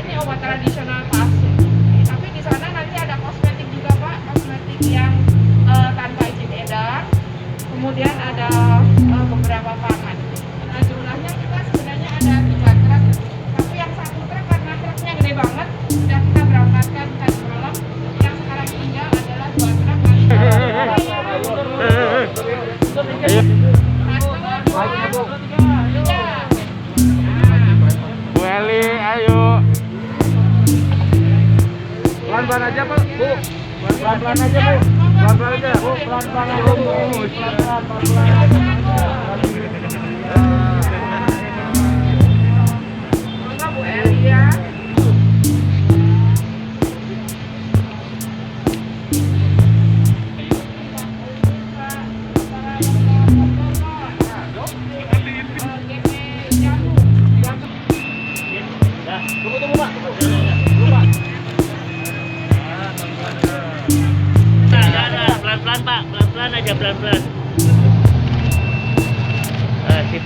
ini obat tradisional palsu. Tapi di sana nanti ada kosmetik juga Pak, kosmetik yang tanpa izin edar. Kemudian ada beberapa pangan. Nah jumlahnya kita sebenarnya ada 3 truk, tapi yang 1 truk karena truknya gede banget, sudah kita berangkatkan tadi malam. Yang sekarang tinggal adalah 2 truk. Bu Eli, ayo. Pelan-pelan aja Pak, Bu. Pelan-pelan aja Bu. Pelan-pelan aja. Bu, pelan-pelan aja Bu. Enggak Bu Eli ya. Tunggu Pak. Pelan-pelan Pak, pelan-pelan aja, pelan-pelan. Sip.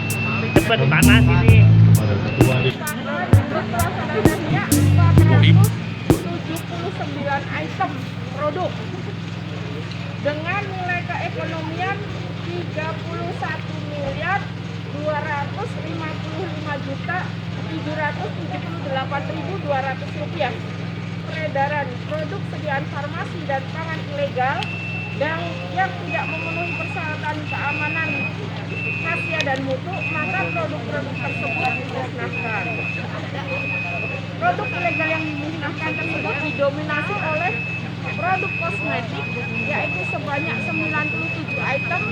Cepet, panas ini. 479 item produk dengan nilai keekonomian 31.255.778.200 rupiah. Peredaran produk sediaan farmasi dan pangan ilegal dan yang tidak memenuhi persyaratan keamanan khasiat dan mutu, maka produk-produk tersebut dimusnahkan. Produk ilegal yang dimusnahkan tersebut didominasi oleh produk kosmetik, yaitu sebanyak 97 item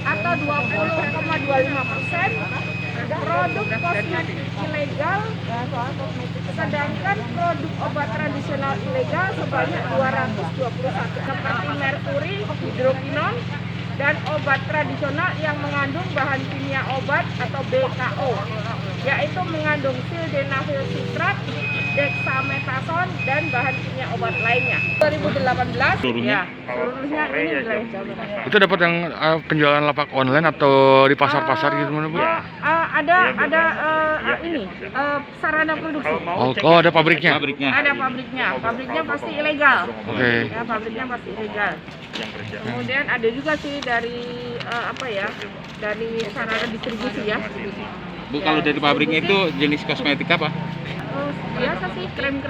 atau 20,25%. Produk kosmetik ilegal, sedangkan produk obat tradisional ilegal sebanyak 221 seperti merkuri, hidrokinon, dan obat tradisional yang mengandung bahan kimia obat atau BKO, yaitu mengandung sildenafil sitrat, dexamethasone, dan bahan kimia obat lainnya. 2018 Seluruhnya? seluruhnya ini wilayah Jawa Barat. Itu dapat yang penjualan lapak online atau di pasar-pasar gitu mana Bu? Sarana produksi. Oh, ada pabriknya. Ada pabriknya pasti ilegal. Oke. Ya, pabriknya pasti ilegal. Kemudian ada juga sih dari dari sarana distribusi ya. Bu, kalau dari pabriknya itu jenis kosmetik apa? Biasa sih krem.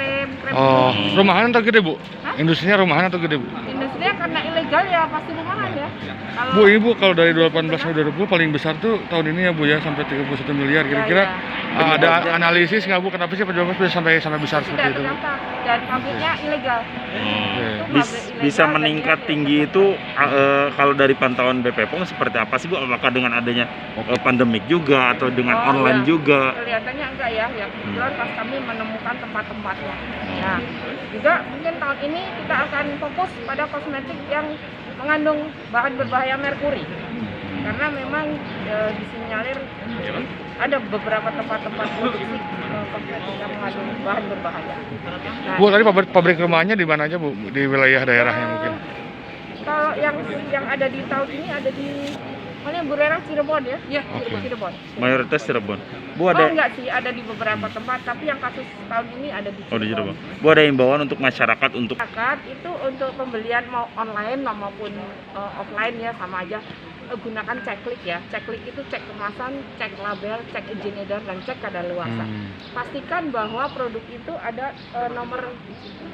Oh, rumahan atau gede Bu? Hah? Industrinya rumahan atau gede Bu? Industrinya karena ilegal ya pasti rumahan ya. Bu, Ibu kalau dari 2018 sampai 2020 paling besar tuh tahun ini ya Bu ya, sampai 31 miliar kira-kira. Ada analisis nggak Bu, kenapa sih penjualan bisa sampai besar seperti Sudah itu? terdaftar dan pabriknya ilegal. Oke. Bisa meningkat tinggi itu kalau dari pantauan BPOM seperti apa sih Bu? Apakah dengan adanya pandemik juga atau dengan online juga? Kelihatannya enggak ya, yang kebetulan pas kami menemukan tempat-tempatnya. Nah, juga mungkin tahun ini kita akan fokus pada kosmetik yang mengandung bahan berbahaya merkuri. Karena memang disinyalir ada beberapa tempat-tempat produksi kosmetik yang mengandung bahan berbahaya. Nah, Bu, tadi pabrik rumahnya di mana aja Bu? Di wilayah daerahnya mungkin? kalau yang ada di tahun ini ada di mana Bu Rera, Cirebon ya? Iya, Cirebon. Mayoritas Cirebon. Bu Oh ada enggak sih, ada di beberapa tempat, tapi yang kasus tahun ini ada di di Cirebon. Bu ada himbauan untuk masyarakat untuk Masyarakat itu untuk pembelian mau online maupun offline ya sama aja, gunakan ceklik ya. Ceklik itu cek kemasan, cek label, cek izin edar, dan cek kadaluarsa. Pastikan bahwa produk itu ada nomor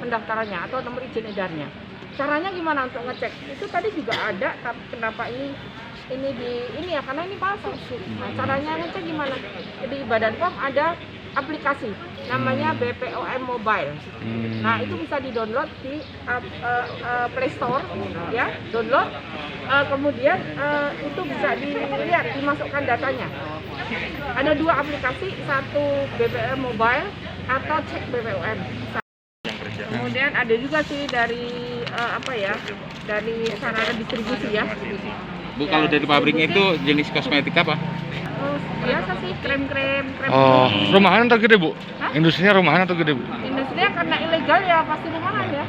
pendaftarannya atau nomor izin edarnya. Caranya gimana untuk ngecek? Itu tadi juga ada, tapi kenapa ini ya karena ini palsu. Nah, caranya ngecek gimana? Di Badan POM ada aplikasi namanya BPOM Mobile. Nah, itu bisa di-download di Play Store ya, download. Kemudian itu bisa dilihat, dimasukkan datanya. Ada 2 aplikasi, satu BPOM Mobile atau cek BPOM. Kemudian ada juga sih dari dari sarana distribusi ya. Bu, kalau dari pabriknya itu jenis kosmetik apa? Biasa sih krem. Oh, rumahan atau gede Bu? Hah? Industrinya rumahan atau gede Bu? Industrinya karena ilegal ya pasti rumahan ya.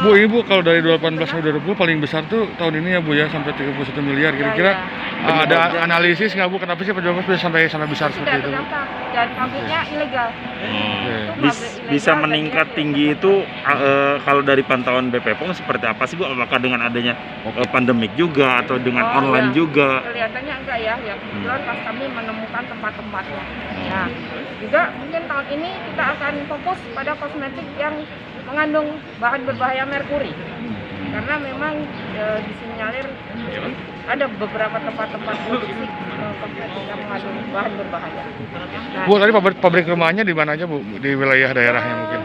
Bu, Ibu kalau dari 2018 sampai 2020 paling besar tuh tahun ini ya Bu ya, sampai 31 miliar kira-kira. Ada analisis nggak Bu, kenapa sih penjualan bisa sampai besar Sudah seperti itu? terdaftar dan pabriknya ilegal. Oke. Itu pabrik bisa meningkat tinggi itu kalau dari pantauan BPOM seperti apa sih Bu? Apakah dengan adanya pandemik juga atau dengan Oh, online iya. juga? Kelihatannya enggak ya, ya kebetulan pas kami menemukan tempat-tempatnya. Nah, juga mungkin tahun ini kita akan fokus pada kosmetik yang mengandung bahan berbahaya merkuri. Karena memang disinyalir ada beberapa tempat-tempat produksi kosmetik yang mengandung bahan berbahaya. Nah, Bu, tadi pabrik rumahnya di mana aja Bu? Di wilayah daerahnya mungkin?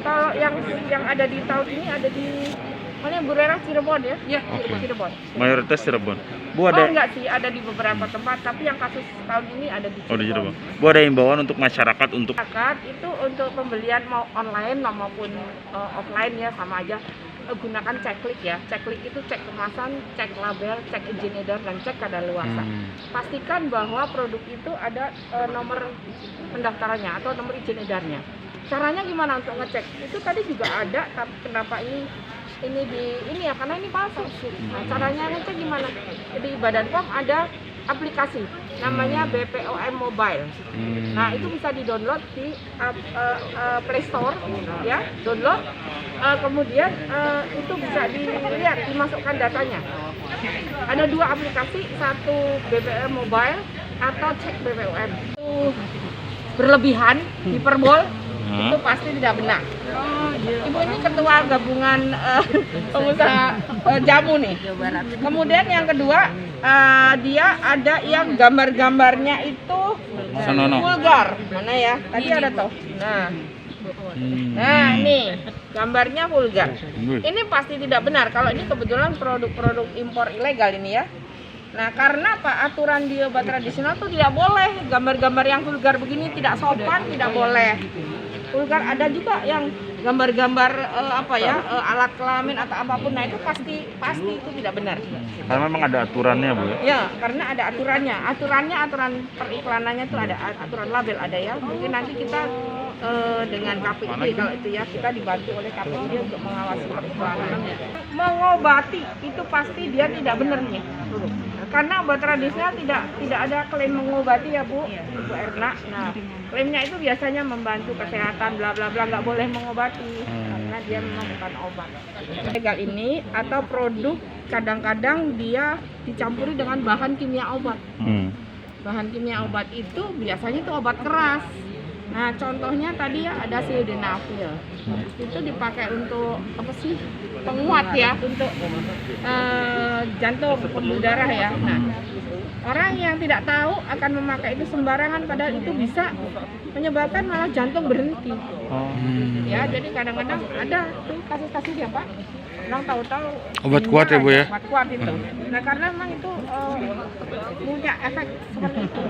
kalau yang ada di tahun ini ada di mana Bu Rera, Cirebon ya? Iya, Oke. Cirebon. Mayoritas Cirebon. Bu Oh ada enggak sih, ada di beberapa tempat, tapi yang kasus tahun ini ada di Oh di Cirebon. Bu ada himbauan untuk masyarakat untuk Masyarakat itu untuk pembelian mau online maupun offline ya sama aja, gunakan ceklik ya. Ceklik itu cek kemasan, cek label, cek izin edar dan cek kadaluarsa. Pastikan bahwa produk itu ada nomor pendaftarannya atau nomor izin edarnya. Caranya gimana untuk ngecek? Itu tadi juga ada, tapi kenapa ini ya karena ini palsu. Nah, caranya ngecek gimana? Di Badan POM ada aplikasi namanya BPOM Mobile. Nah, itu bisa di-download di Play Store ya, download. Kemudian itu bisa dilihat, dimasukkan datanya. Ada dua aplikasi, satu BPOM Mobile atau cek BPOM. Itu berlebihan, hiperbol, itu pasti tidak benar. Ibu ini ketua gabungan pengusaha jamu nih. Kemudian yang kedua, dia ada yang gambar-gambarnya itu vulgar. Mana ya? Tadi ada toh. Nah, nih gambarnya vulgar. Ini pasti tidak benar. Kalau ini kebetulan produk-produk impor ilegal ini ya. Nah, karena apa? Aturan di obat tradisional tuh tidak boleh gambar-gambar yang vulgar begini, tidak sopan, tidak boleh. Vulgar ada juga yang gambar-gambar alat kelamin atau apapun. Nah, itu pasti itu tidak benar. karena memang ada aturannya Bu ya. Ya, karena ada aturannya. Aturan periklanannya tuh ada aturan label ada ya. Mungkin nanti kita dengan KPID kalau itu ya, kita dibantu oleh KPID untuk mengawasi periklanan. Mengobati itu pasti dia tidak benar nih. Karena obat tradisional tidak ada klaim mengobati ya Bu Erna. Nah, klaimnya itu biasanya membantu kesehatan bla bla bla, nggak boleh mengobati karena dia memang bukan obat. Legal ini atau produk kadang-kadang dia dicampuri dengan bahan kimia obat. Bahan kimia obat itu biasanya itu obat keras. Nah, contohnya tadi ya ada sildenafil. Itu dipakai untuk apa sih? Penguat ya, untuk jantung, pembuluh darah ya. Nah, orang yang tidak tahu akan memakai itu sembarangan, padahal itu bisa menyebabkan malah jantung berhenti. Ya, jadi kadang-kadang ada tuh kasus-kasus ya Pak. Orang tahu-tahu Obat kuat ya Bu ya? Obat kuat itu. Nah, karena memang itu punya efek seperti itu.